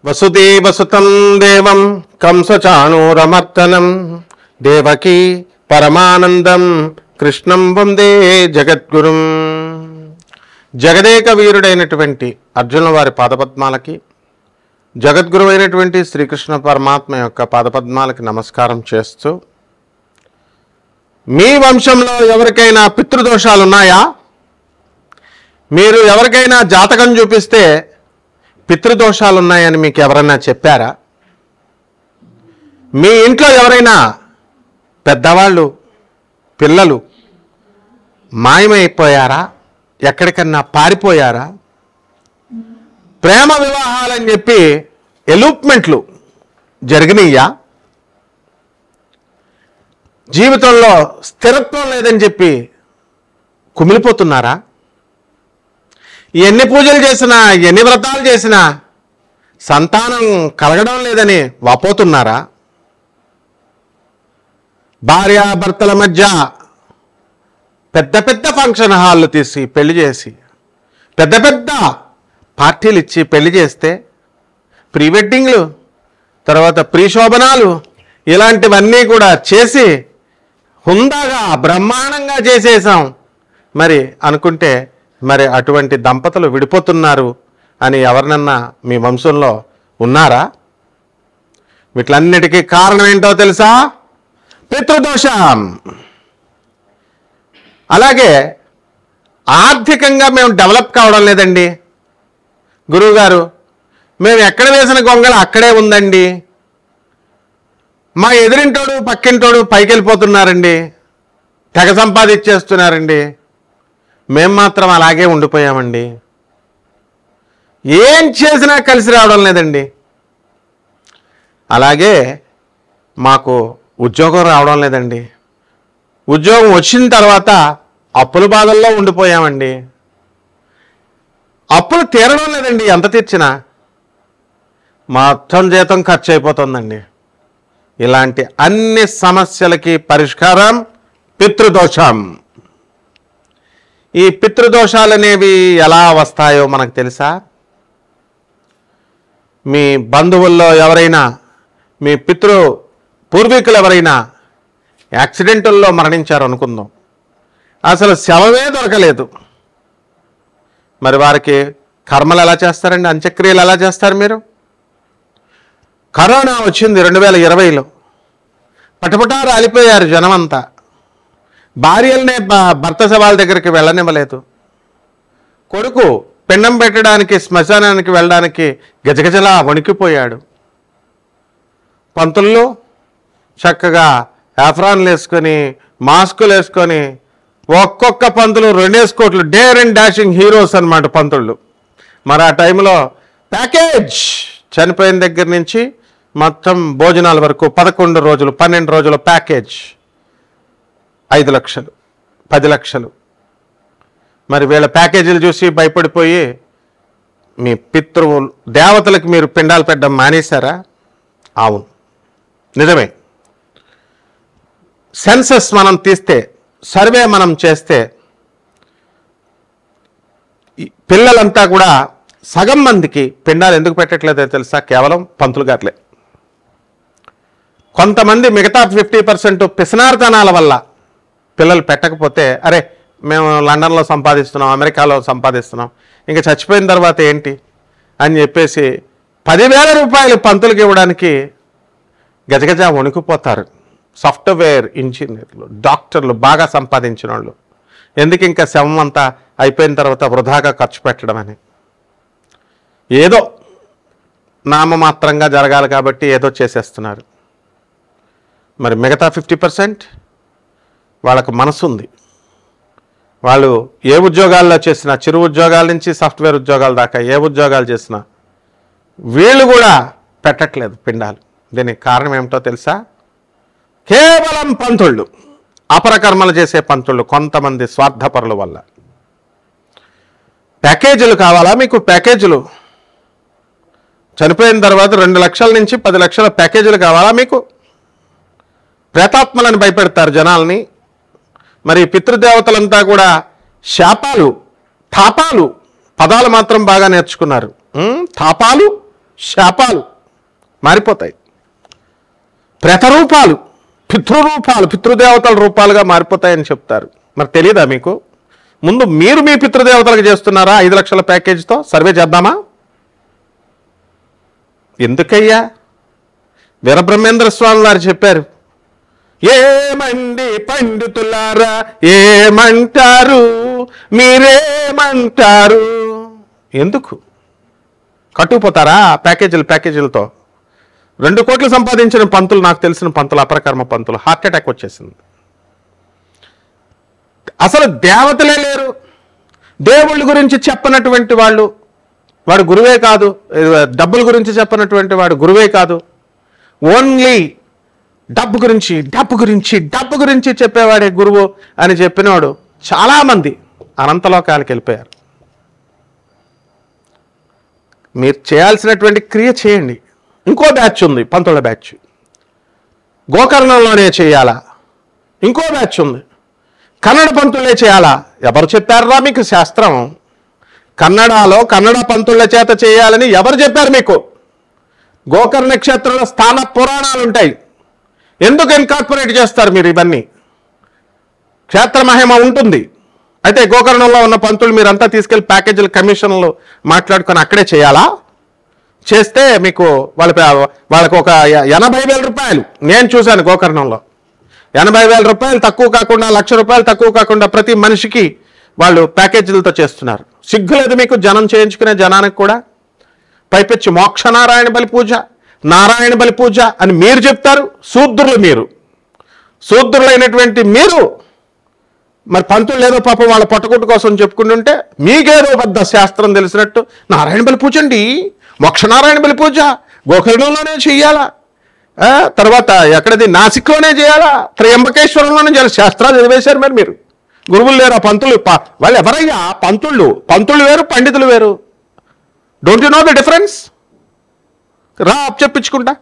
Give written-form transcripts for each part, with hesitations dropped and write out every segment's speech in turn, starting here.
వసుదేవసుతం దేవం కంసచాణూరమర్దనం దేవకీ పరమానందం కృష్ణం వందే జగద్గురుం. జగదేక వీరుడైనటువంటి అర్జునుల వారి పాదపద్మాలకి, జగద్గురువైనటువంటి శ్రీకృష్ణ పరమాత్మ యొక్క పాదపద్మాలకి నమస్కారం చేస్తూ, మీ వంశంలో ఎవరికైనా పితృదోషాలు ఉన్నాయా? మీరు ఎవరికైనా జాతకం చూపిస్తే పితృదోషాలు ఉన్నాయని మీకు ఎవరైనా చెప్పారా? మీ ఇంట్లో ఎవరైనా పెద్దవాళ్ళు పిల్లలు మాయమైపోయారా? ఎక్కడికన్నా పారిపోయారా? ప్రేమ వివాహాలని చెప్పి ఎలూప్మెంట్లు జరిగినాయా? జీవితంలో స్థిరత్వం లేదని చెప్పి కుమిలిపోతున్నారా? ఎన్ని పూజలు చేసినా, ఎన్ని వ్రతాలు చేసినా సంతానం కలగడం లేదని వాపోతున్నారా? భార్యాభర్తల మధ్య పెద్ద పెద్ద ఫంక్షన్ హాళ్ళు తీసి పెళ్లి చేసి, పెద్ద పెద్ద పార్టీలు ఇచ్చి పెళ్లి చేస్తే, ప్రీ వెడ్డింగ్లు, తర్వాత ప్రీ శోభనాలు, ఇలాంటివన్నీ కూడా చేసి హుందాగా బ్రహ్మాండంగా చేసేసాం మరి అనుకుంటే, మరి అటువంటి దంపతులు విడిపోతున్నారు అని ఎవరినన్నా మీ వంశంలో ఉన్నారా? వీటిలన్నిటికీ కారణం ఏంటో తెలుసా? పితృదోషం. అలాగే ఆర్థికంగా మేము డెవలప్ కావడం లేదండి. గురువుగారు, మేము ఎక్కడ వేసిన గొంగళ అక్కడే ఉందండి, మా ఎదురింటోడు పక్కింటోడు పైకి వెళ్ళిపోతున్నారండి, తెగ సంపాదించేస్తున్నారండి, మేము మాత్రం అలాగే ఉండిపోయామండి, ఏం చేసినా కలిసి రావడం లేదండి. అలాగే మాకు ఉద్యోగం రావడం లేదండి, ఉద్యోగం వచ్చిన తర్వాత అప్పుల బాధల్లో ఉండిపోయామండి, అప్పులు తీరడం లేదండి, ఎంత తీర్చినా మొత్తం జీతం ఖర్చు అయిపోతుందండి. ఇలాంటి అన్ని సమస్యలకి పరిష్కారం పితృదోషం. ఈ పితృదోషాలు అనేవి ఎలా వస్తాయో మనకు తెలుసా? మీ బంధువుల్లో ఎవరైనా, మీ పూర్వీకులు ఎవరైనా యాక్సిడెంటుల్లో మరణించారు అనుకుందాం, అసలు శవమే దొరకలేదు, మరి వారికి కర్మలు ఎలా చేస్తారండి? అంత్యక్రియలు ఎలా చేస్తారు మీరు? కరోనా వచ్చింది 2020లో, పటపటా రాలిపోయారు జనమంతా. భార్యలనే భర్త శవాల దగ్గరికి వెళ్ళనివ్వలేదు. కొడుకు పిండం పెట్టడానికి శ్మశానానికి వెళ్ళడానికి గజగజలా వణికిపోయాడు. పంతుల్లో చక్కగా యాఫ్రాన్లు వేసుకొని, మాస్కులు వేసుకొని, ఒక్కొక్క పంతులు 2 కోట్లు, డేర్ అండ్ డాషింగ్ హీరోస్ అన్నమాట పంతుళ్ళు. మరి ఆ టైంలో ప్యాకేజ్ చనిపోయిన దగ్గర నుంచి మొత్తం భోజనాల వరకు 11 రోజులు 12 రోజుల ప్యాకేజ్ 5 లక్షలు 10 లక్షలు. మరి వీళ్ళ ప్యాకేజీలు చూసి భయపడిపోయి మీ దేవతలకు మీరు పిండాలు పెట్టడం మానేశారా? అవును, నిజమే. సెన్సస్ మనం తీస్తే, సర్వే మనం చేస్తే, పిల్లలంతా కూడా సగం మందికి పిండాలు ఎందుకు పెట్టట్లేదో తెలుసా? కేవలం పంతులు గారులే. కొంతమంది మిగతా 50% పిసనార్తనాల వల్ల పిల్లలు పెట్టకపోతే, అరే మేము లండన్లో సంపాదిస్తున్నాం, అమెరికాలో సంపాదిస్తున్నాం, ఇంకా చచ్చిపోయిన తర్వాత ఏంటి అని చెప్పేసి 10,000 రూపాయలు పంతులకి ఇవ్వడానికి గజగజ వణుకుపోతారు. సాఫ్ట్వేర్ ఇంజనీర్లు, డాక్టర్లు, బాగా సంపాదించిన వాళ్ళు. ఎందుకు ఇంకా శవం అంతా అయిపోయిన తర్వాత వృధాగా ఖర్చు పెట్టడం అని. ఏదో నామమాత్రంగా జరగాలి కాబట్టి ఏదో చేసేస్తున్నారు. మరి మిగతా 50% వాళ్ళకు మనసు ఉంది. వాళ్ళు ఏ ఉద్యోగాల్లో చేసినా, చిరు ఉద్యోగాల నుంచి సాఫ్ట్వేర్ ఉద్యోగాల దాకా ఏ ఉద్యోగాలు చేసినా వీళ్ళు కూడా పెట్టట్లేదు పిండాలు. దీనికి కారణం ఏమిటో తెలుసా? కేవలం పంతుళ్ళు, అపరకర్మలు చేసే పంతుళ్ళు, కొంతమంది స్వార్థపరుల వల్ల. ప్యాకేజీలు కావాలా మీకు? ప్యాకేజీలు చనిపోయిన తర్వాత 2 లక్షల నుంచి 10 లక్షల ప్యాకేజీలు కావాలా మీకు? ప్రేతాత్మలను భయపెడతారు జనాల్ని. మరి పితృదేవతలంతా కూడా శాపాలు, తాపాలు, పదాలు మాత్రం బాగా నేర్చుకున్నారు. తాపాలు, శాపాలు మారిపోతాయి. ప్రేతరూపాలు, పితృరూపాలు, పితృదేవతల రూపాలుగా మారిపోతాయని చెప్తారు. మరి తెలియదా మీకు? ముందు మీరు మీ పితృదేవతలకు చేస్తున్నారా 5 లక్షల ప్యాకేజీతో? సర్వే చేద్దామా? ఎందుకయ్యా? వీరబ్రహ్మేంద్ర స్వామి వారు చెప్పారు, ఏమండి పండితులారా ఏమంటారు, మీరేమంటారు? ఎందుకు కట్టుకుపోతారా ప్యాకేజీలతో? 2 కోట్లు సంపాదించిన పంతులు, నాకు తెలిసిన పంతులు, అపరకర్మ పంతులు, హార్ట్ అటాక్ వచ్చేసింది. అసలు దేవతలే లేరు. దేవుళ్ళ గురించి చెప్పనటువంటి వాడు గురువే కాదు. డబ్బుల గురించి చెప్పనటువంటి వాడు గురువే కాదు. ఓన్లీ డబ్బు గురించి చెప్పేవాడే గురువు అని చెప్పినవాడు చాలామంది అనంతలోకాలకు వెళ్ళిపోయారు. మీరు చేయాల్సినటువంటి క్రియ చేయండి. ఇంకో బ్యాచ్ ఉంది, పంతుల బ్యాచ్. గోకర్ణంలోనే చేయాలా? ఇంకో బ్యాచ్ ఉంది, కన్నడ పంతులే చేయాలా? ఎవరు చెప్పారా మీకు శాస్త్రం? కన్నడలో కన్నడ పంతుల చేత చేయాలని ఎవరు చెప్పారు మీకు? గోకర్ణ క్షేత్రంలో స్థాన పురాణాలు ఉంటాయి. ఎందుకు ఇన్కార్పొరేట్ చేస్తారు మీరు? ఇవన్నీ క్షేత్ర మహిమ ఉంటుంది. అయితే గోకర్ణంలో ఉన్న పంతులు మీరంతా తీసుకెళ్లి ప్యాకేజీల కమిషన్లు మాట్లాడుకొని అక్కడే చేయాలా? చేస్తే మీకు వాళ్ళకు ఒక 80,000 రూపాయలు నేను చూశాను గోకర్ణంలో. 80,000 రూపాయలు తక్కువ కాకుండా, 1,00,000 రూపాయలు తక్కువ కాకుండా ప్రతి మనిషికి వాళ్ళు ప్యాకేజీలతో చేస్తున్నారు. సిగ్గులేదు మీకు జనం చేయించుకునే జనానికి కూడా? పైపెచ్చి మోక్ష నారాయణ బలి పూజ, నారాయణ బలి పూజ అని మీరు చెప్తారు. శూద్రులైనటువంటి మీరు మరి పంతులు ఏదో పాపం వాళ్ళ పొట్టకుట్టు కోసం చెప్పుకుంటుంటే మీకేదో పెద్ద శాస్త్రం తెలిసినట్టు నారాయణ బలి పూజ అండి, మోక్ష నారాయణ బలి పూజ గోకర్ణంలోనే చెయ్యాలా, తర్వాత ఎక్కడది నాసిక్లోనే చేయాలా, త్రయంబకేశ్వరంలోనే చేయాలి. శాస్త్రాలు చదివేశారు మరి మీరు. గురువులు లేరు. ఆ పంతులు వాళ్ళు ఎవరయ్యా? పంతులు వేరు, పండితులు వేరు. Don't you know the difference? రా అప్చెప్పించుకుంటా,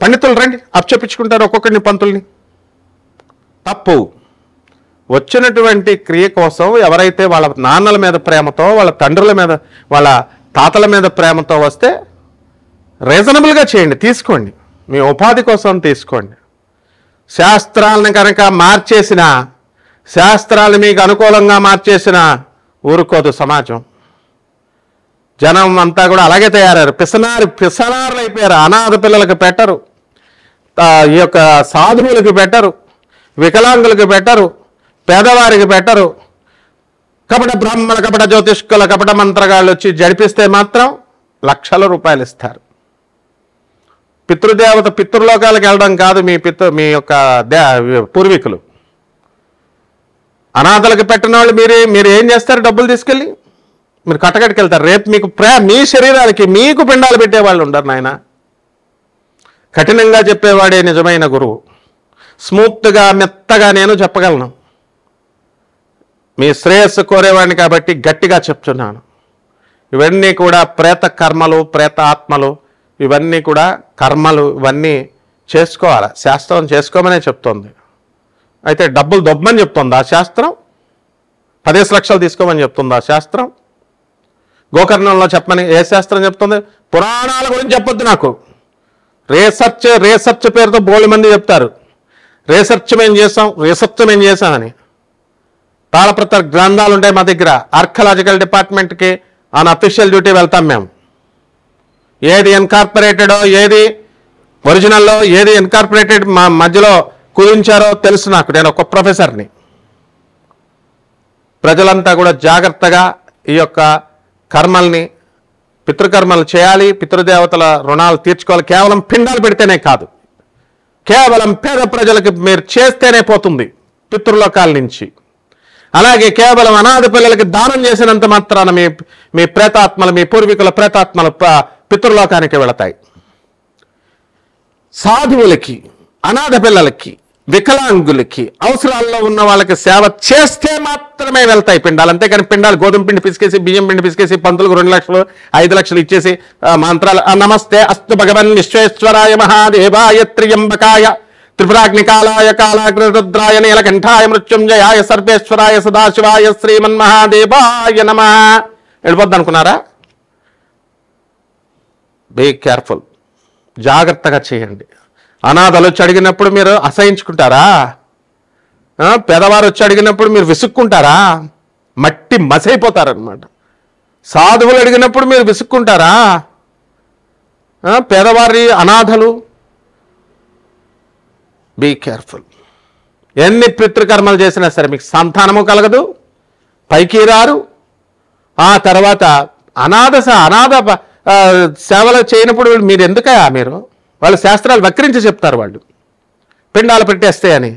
పండితులు రండి అప్చెప్పించుకుంటారు ఒక్కొక్కరిని పంతుల్ని. తప్పు. వచ్చినటువంటి క్రియ కోసం ఎవరైతే వాళ్ళ నాన్నల మీద ప్రేమతో, వాళ్ళ తండ్రుల మీద, వాళ్ళ తాతల మీద ప్రేమతో వస్తే రీజనబుల్గా చేయండి, తీసుకోండి, మీ ఉపాధి కోసం తీసుకోండి. శాస్త్రాలను కనుక శాస్త్రాలు మీకు అనుకూలంగా మార్చేసిన ఊరుకోదు సమాజం. జనం అంతా కూడా అలాగే తయారయ్యారు. పిసనారులు అయిపోయారు. అనాథ పిల్లలకు పెట్టరు, ఈ యొక్క సాధువులకు పెట్టరు, వికలాంగులకు పెట్టరు, పేదవారికి పెట్టరు. కపట బ్రాహ్మణ, కపట జ్యోతిష్కుల, కపట మంత్రగాళ్ళు వచ్చి జడిపిస్తే మాత్రం లక్షల రూపాయలు ఇస్తారు. పితృలోకాలకు వెళ్ళడం కాదు మీ యొక్క పూర్వీకులు. అనాథలకు పెట్టిన వాళ్ళు మీరు ఏం చేస్తారు? డబ్బులు తీసుకెళ్ళి మీరు కట్టకట్టుకు వెళ్తారు. రేపు మీకు మీ శరీరాలకి మీకు పిండాలు పెట్టేవాళ్ళు ఉండరు నాయన. కఠినంగా చెప్పేవాడే నిజమైన గురువు. స్మూత్గా మెత్తగా నేను చెప్పగలను. మీ శ్రేయస్సు కోరేవాడిని కాబట్టి గట్టిగా చెప్తున్నాను. ఇవన్నీ కూడా ప్రేత కర్మలు, ప్రేత ఆత్మలు, ఇవన్నీ కూడా కర్మలు. ఇవన్నీ చేసుకోవాలి. శాస్త్రం చేసుకోమనే చెప్తోంది. అయితే డబ్బులు దొబ్బమని చెప్తుంది ఆ శాస్త్రం? 10 లక్షలు తీసుకోమని చెప్తుంది ఆ శాస్త్రం? గోకర్ణంలో చెప్పమని ఏ శాస్త్రం చెప్తుంది? పురాణాల గురించి చెప్పొద్దు నాకు. రీసెర్చ్ పేరుతో బోల్డ్ మంది చెప్తారు. రీసెర్చ్ మేము చేసామని. తాళపత్ర గ్రంథాలు ఉంటాయి మా దగ్గర. ఆర్కియాలజికల్ డిపార్ట్మెంట్కి ఆన్ అఫీషియల్ డ్యూటీ వెళ్తాం మేము. ఏది ఇన్కార్పొరేటెడో, ఏది ఒరిజినల్లో, ఏది ఇన్కార్పొరేటెడ్ మా మధ్యలో కుదించారో తెలుసు నాకు. నేను ఒక ప్రొఫెసర్ని. ప్రజలంతా కూడా జాగ్రత్తగా ఈ యొక్క కర్మల్ని, పితృకర్మలు చేయాలి. పితృదేవతల రుణాలు తీర్చుకోవాలి. కేవలం పిండాలు పెడితేనే కాదు, కేవలం పేద ప్రజలకు మీరు చేస్తేనే పోతుంది పితృలోకాల నుంచి. అలాగే కేవలం అనాథ పిల్లలకి దానం చేసినంత మాత్రాన మీ ప్రేతాత్మలు, మీ పూర్వీకుల ప్రేతాత్మలు పితృలోకానికి వెళతాయి. సాధువులకి, అనాథ పిల్లలకి, వికలాంగులకి, అవసరాల్లో ఉన్న వాళ్ళకి సేవ చేస్తే మాత్రమే వెళ్తాయి పిండాలు. అంతేకాని పిండాలు గోధుమ పిండి పిసికేసి, బియ్యం పిండి పిసికేసి, పంతులకు 2 లక్షలు 5 లక్షలు ఇచ్చేసి మంత్రాలు నమస్తే అస్తు భగవన్ విశ్వేశ్వరాయ మహాదేవాయ త్రియంబకాయ త్రిపురాగ్నికాలాయ కాలాగ్రరుద్రాయ నీలకంఠాయ మృత్యుంజయాయ సర్వేశ్వరాయ సదాశివాయ శ్రీమన్మహాదేవాయ నమః. వెళ్ళిపోద్ది అనుకున్నారా? బీ కేర్ఫుల్, జాగ్రత్తగా చేయండి. అనాథలు వచ్చి అడిగినప్పుడు మీరు అసహించుకుంటారా? పేదవారు వచ్చి అడిగినప్పుడు మీరు విసుక్కుంటారా? మట్టి మసైపోతారనమాట. సాధువులు అడిగినప్పుడు మీరు విసుక్కుంటారా? పేదవారి అనాథలు, బీ కేర్ఫుల్. ఎన్ని పితృకర్మలు చేసినా సరే మీకు సంతానము కలగదు, పైకి రారు. ఆ తర్వాత అనాథ సేవలు చేయనప్పుడు మీరు ఎందుకయా మీరు వాళ్ళ శాస్త్రాలు వక్రించి చెప్తారు. వాళ్ళు పిండాలు పెట్టేస్తే అని.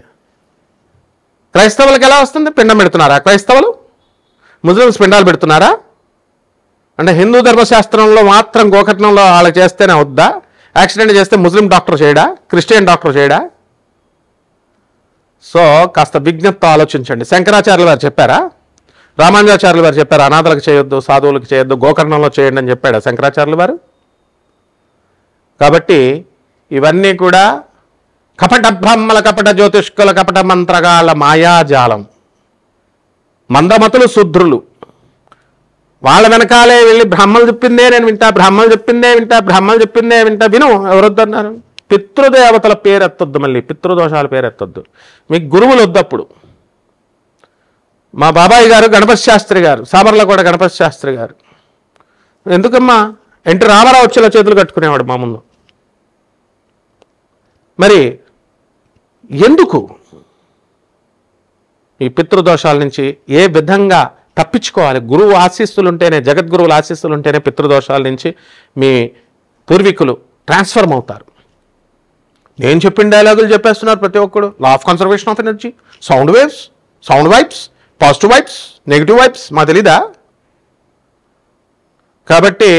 క్రైస్తవులకు ఎలా వస్తుంది? పిండం పెడుతున్నారా క్రైస్తవులు? ముస్లిమ్స్ పిండాలు పెడుతున్నారా? అంటే హిందూ ధర్మశాస్త్రంలో మాత్రం గోకట్నంలో వాళ్ళకి చేస్తేనే వద్దా? యాక్సిడెంట్ చేస్తే ముస్లిం డాక్టర్ చేయడా? క్రిస్టియన్ డాక్టర్ చేయడా? సో కాస్త విజ్ఞప్తితో ఆలోచించండి. శంకరాచార్యులు వారు చెప్పారా? రామానుజాచార్యులు వారు చెప్పారు అనాథలకు చేయొద్దు, సాధువులకు చేయొద్దు, గోకర్ణంలో చేయండి అని చెప్పాడా శంకరాచార్యులు వారు? కాబట్టి ఇవన్నీ కూడా కపట బ్రహ్మల, కపట జ్యోతిష్కుల, కపట మంత్రగాళ్ళ మాయాజాలం. మందమతులు, శూద్రులు వాళ్ళ వెనకాలే వెళ్ళి బ్రహ్మలు చెప్పిందే నేను వింటా, బ్రహ్మలు చెప్పిందే వింటా, బ్రహ్మలు చెప్పిందే వింటా. విను, ఎవరొద్దన్నారు? పితృదేవతల పేరెత్తొద్దు, మళ్ళీ పితృదోషాల పేరెత్తొద్దు. మీకు గురువులు వద్దప్పుడు. మా బాబాయ్ గారు గణపతి శాస్త్రి గారు, సామర్లకోట గణపతి శాస్త్రి గారు, ఎందుకమ్మా ఎన్టీ రామారావు వచ్చేలా చేతులు కట్టుకునేవాడు మా ముందు. మరి ఎందుకు ఈ పితృదోషాల నుంచి ఏ విధంగా తప్పించుకోవాలి? గురువు ఆశీస్సులు ఉంటేనే, జగద్గురువుల ఆశీస్సులు ఉంటేనే పితృదోషాల నుంచి మీ పూర్వీకులు ట్రాన్స్ఫర్మ్ అవుతారు. నేను చెప్పిన డైలాగులు చెప్పేస్తున్నారు ప్రతి ఒక్కడు. Law of conservation of energy, sound waves, sound vibes, positive vibes, negative vibes మా తెలీదా? కాబట్టి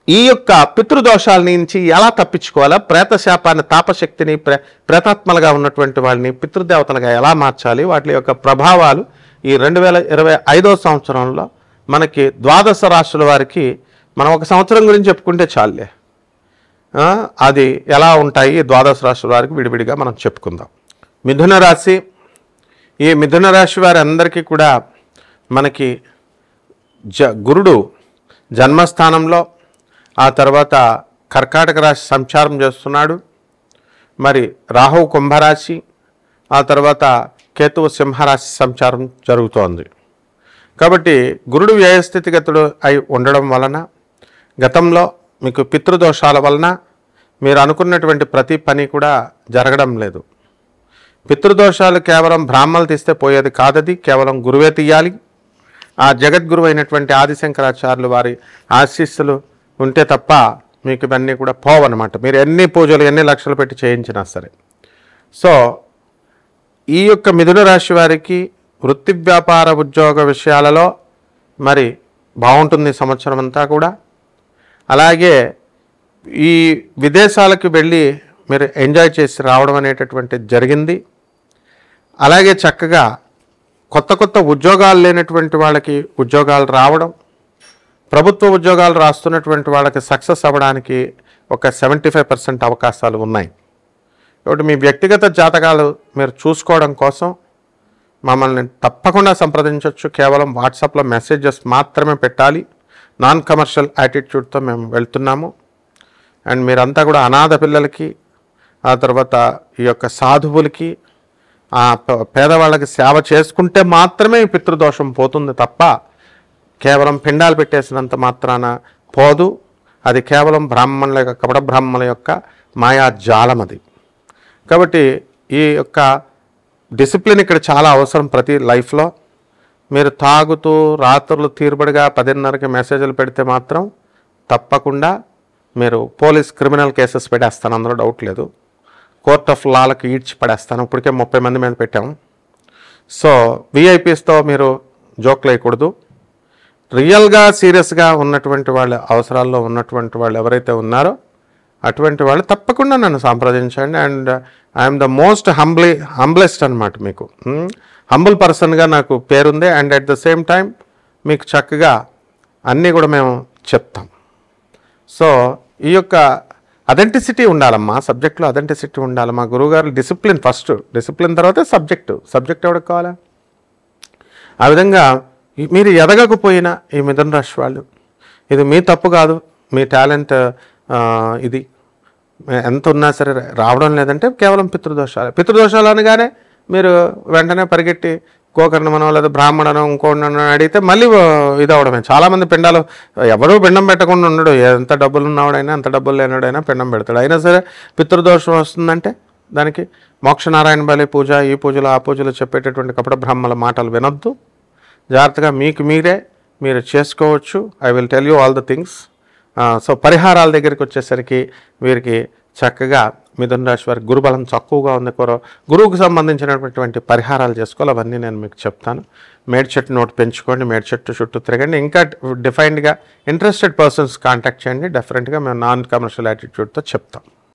ఈ యొక్క పితృదోషాల నుంచి ఎలా తప్పించుకోవాలా? ప్రేతశాపాన్ని, తాపశక్తిని, ప్రేతాత్మలుగా ఉన్నటువంటి వాళ్ళని పితృదేవతలుగా ఎలా మార్చాలి? వాటి యొక్క ప్రభావాలు ఈ 2025 సంవత్సరంలో మనకి ద్వాదశ రాశుల వారికి మనం ఒక సంవత్సరం గురించి చెప్పుకుంటే చాలులే. అది ఎలా ఉంటాయి ద్వాదశ రాశుల వారికి విడివిడిగా మనం చెప్పుకుందాం. మిథున రాశి, ఈ మిథున రాశి వారి అందరికీ కూడా మనకి గురుడు జన్మస్థానంలో, ఆ తర్వాత కర్కాటక రాశి సంచారం చేస్తున్నాడు. మరి రాహువు కుంభరాశి, ఆ తర్వాత కేతువు సింహరాశి సంచారం జరుగుతోంది. కాబట్టి గురుడు వ్యయస్థితిగతుడు అయి ఉండడం వలన గతంలో మీకు పితృదోషాల వలన మీరు అనుకున్నటువంటి ప్రతి పని కూడా జరగడం లేదు. పితృదోషాలు కేవలం బ్రాహ్మణులు తీస్తే పోయేది కాదది, కేవలం గురువే తీయాలి. ఆ జగద్గురువు అయినటువంటి ఆదిశంకరాచార్యులు వారి ఆశీస్సులు ఉంటే తప్ప మీకు ఇవన్నీ కూడా పోవన్నమాట. మీరు ఎన్ని పూజలు, ఎన్ని లక్షలు పెట్టి చేయించినా సరే. సో ఈ యొక్క మిథున రాశి వారికి వృత్తి, వ్యాపార, ఉద్యోగ విషయాలలో మరి బాగుంటుంది సంవత్సరం అంతా కూడా. అలాగే ఈ విదేశాలకు వెళ్ళి మీరు ఎంజాయ్ చేసి రావడం అనేటటువంటిది జరిగింది. అలాగే చక్కగా కొత్త కొత్త ఉద్యోగాలు లేనటువంటి వాళ్ళకి ఉద్యోగాలు రావడం, ప్రభుత్వ ఉద్యోగాలు రాస్తున్నటువంటి వాళ్ళకి సక్సెస్ అవ్వడానికి ఒక 75% అవకాశాలు ఉన్నాయి. కాబట్టి మీ వ్యక్తిగత జాతకాలు మీరు చూసుకోవడం కోసం మమ్మల్ని తప్పకుండా సంప్రదించవచ్చు. కేవలం వాట్సాప్లో మెసేజెస్ మాత్రమే పెట్టాలి. నాన్ కమర్షియల్ యాటిట్యూడ్తో మేము వెళ్తున్నాము. అండ్ మీరంతా కూడా అనాథ పిల్లలకి, ఆ తర్వాత ఈ యొక్క సాధువులకి, ఆ పేదవాళ్ళకి సేవ చేసుకుంటే మాత్రమే పితృదోషం పోతుంది తప్ప కేవలం పిండాలు పెట్టేసినంత మాత్రాన పోదు. అది కేవలం బ్రాహ్మణుల యొక్క, కపట బ్రాహ్మణుల యొక్క మాయాజాలం అది. కాబట్టి ఈ యొక్క డిసిప్లిన్ ఇక్కడ చాలా అవసరం ప్రతి లైఫ్లో. మీరు తాగుతూ రాత్రులు తీరుబడిగా 10:30కి మెసేజ్లు పెడితే మాత్రం తప్పకుండా మీరు పోలీస్ క్రిమినల్ కేసెస్ పెట్టేస్తాను, అందులో డౌట్ లేదు. కోర్ట్ ఆఫ్ లాలకు ఈడ్చి పడేస్తాను. ఇప్పటికే 30 మంది మీద పెట్టాము. సో విఐపీస్తో మీరు జోక్లు వేయకూడదు. రియల్గా సీరియస్గా ఉన్నటువంటి వాళ్ళ, అవసరాల్లో ఉన్నటువంటి వాళ్ళు ఎవరైతే ఉన్నారో అటువంటి వాళ్ళు తప్పకుండా నన్ను సంప్రదించండి. అండ్ ఐఎమ్ ద మోస్ట్ హంబ్లెస్ట్ అనమాట. మీకు హంబుల్ పర్సన్గా నాకు పేరుంది. And at the same time మీకు చక్కగా అన్నీ కూడా మేము చెప్తాం. సో ఈ యొక్క అథెంటిసిటీ ఉండాలమ్మా, సబ్జెక్ట్లో అథెంటిసిటీ ఉండాలి. మా గురువుగారు డిసిప్లిన్ ఫస్ట్, డిసిప్లిన్ తర్వాత సబ్జెక్ట్ ఎవరికి కావాలా? ఆ విధంగా మీరు ఎదగకపోయినా ఈ మిథున రాశి వాళ్ళు, ఇది మీ తప్పు కాదు, మీ టాలెంట్ ఇది ఎంత ఉన్నా సరే రావడం లేదంటే కేవలం పితృదోషాలు అనగానే మీరు వెంటనే పరిగెట్టి గోకర్ణమనో లేదా బ్రాహ్మణనో ఇంకోనో అడిగితే మళ్ళీ ఇది అవడమే. చాలామంది పిండాలు ఎవరూ పిండం పెట్టకుండా ఉండడు. ఎంత డబ్బులు ఉన్నవాడైనా ఎంత డబ్బులు లేనివాడైనా పిండం పెడతాడు. అయినా సరే పితృదోషం వస్తుందంటే దానికి మోక్షనారాయణ బలి పూజ, ఈ పూజలు ఆ పూజలు చెప్పేటటువంటి కపట బ్రహ్మల మాటలు వినొద్దు. జాగ్రత్తగా మీకు మీరు చేసుకోవచ్చు. I will tell you all the things. So పరిహారాల దగ్గరికి వచ్చేసరికి వీరికి చక్కగా మిథున రాశి వారికి గురుబలం తక్కువగా ఉంది, గురువుకు సంబంధించినటువంటి పరిహారాలు చేసుకోవాలి. అవన్నీ నేను మీకు చెప్తాను. మేడి చెట్టు నోటు పెంచుకోండి, మేడి చెట్టు చుట్టూ తిరగండి. ఇంకా డిఫైన్డ్గా ఇంట్రెస్టెడ్ పర్సన్స్ కాంటాక్ట్ చేయండి. డెఫినెట్గా మేము నాన్ కమర్షియల్ యాటిట్యూడ్తో చెప్తాం.